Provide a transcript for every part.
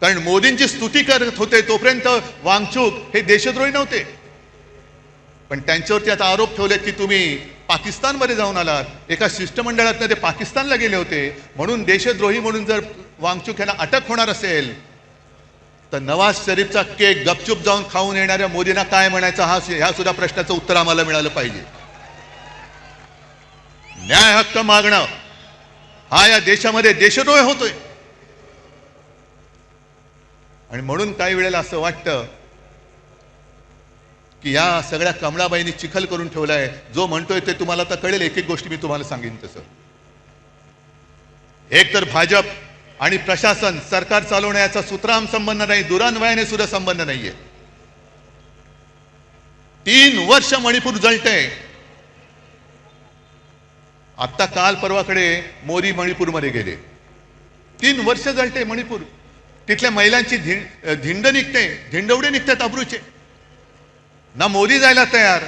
कारण मोदींची स्तुती करत होते तोपर्यंत वांगचूक हे देशद्रोही नव्हते. पण त्यांच्यावरती आता आरोप ठेवले की तुम्ही पाकिस्तानमध्ये जाऊन आलात, एका शिष्टमंडळातनं ते पाकिस्तानला गेले होते, म्हणून देशद्रोही म्हणून जर वांगचूक यांना अटक होणार असेल तर नवाज शरीफचा केक गपचूप जाऊन खाऊन येणाऱ्या मोदींना काय म्हणायचं ह्या सुद्धा प्रश्नाचं उत्तर आम्हाला मिळालं पाहिजे. न्याय हक्क मागणं हा या देशामध्ये देशद्रोह होतोय. आणि म्हणून काही वेळेला असं वाटतं की या सगळ्या कमळाबाईंनी चिखल करून ठेवलाय. जो म्हणतोय ते तुम्हाला तर कळेल. एक एक गोष्टी मी तुम्हाला सांगेन तसं. एक तर भाजप आणि प्रशासन सरकार चालवण्याचा सुतराम संबंध नाही, दुरान्वयाने सुद्धा संबंध नाहीये. 3 वर्ष मणिपूर जळतंय. आता काल परवाकडे मोदी मणिपूरमध्ये गेले. 3 वर्ष जळते मणिपूर. तिथल्या महिलांची धिंड निघते, धिंडवडे निघतात अब्रूचे. ना मोदी जायला तयार,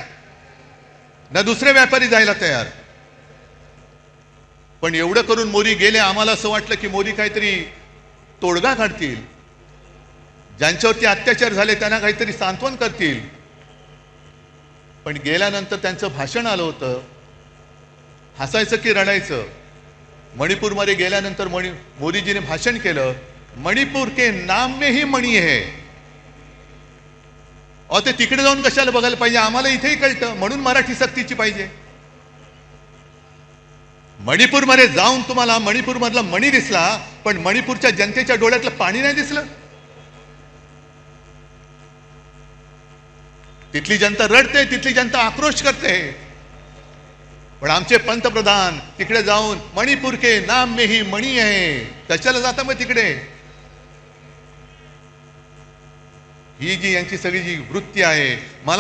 ना दुसरे व्यापारी जायला तयार. पण एवढं करून मोदी गेले. आम्हाला असं वाटलं की मोदी काहीतरी तोडगा काढतील, ज्यांच्यावरती अत्याचार झाले त्यांना काहीतरी सांत्वन करतील. पण गेल्यानंतर त्यांचं भाषण आलं होतं. हसायचं की रडायचं. मणिपूरमध्ये गेल्यानंतर मोदीजीने भाषण केलं, मणिपूर के नाम में ही मणी है. ते तिकडे जाऊन कशाला बघायला पाहिजे, आम्हाला इथेही कळतं. म्हणून मराठी सक्तीची पाहिजे. मणिपूरमध्ये जाऊन तुम्हाला मणिपूरमधला मणी दिसला, पण मणिपूरच्या जनतेच्या डोळ्यातलं पाणी नाही दिसलं. तिथली जनता रडते, तिथली जनता आक्रोश करते. पण आमचे पंतप्रधान तिकडे जाऊन मणिपूर के नाम में ही मणी आहे. कशाला जाता मग तिकडे? ही जी यांची सगळी जी वृत्ती आहे, मला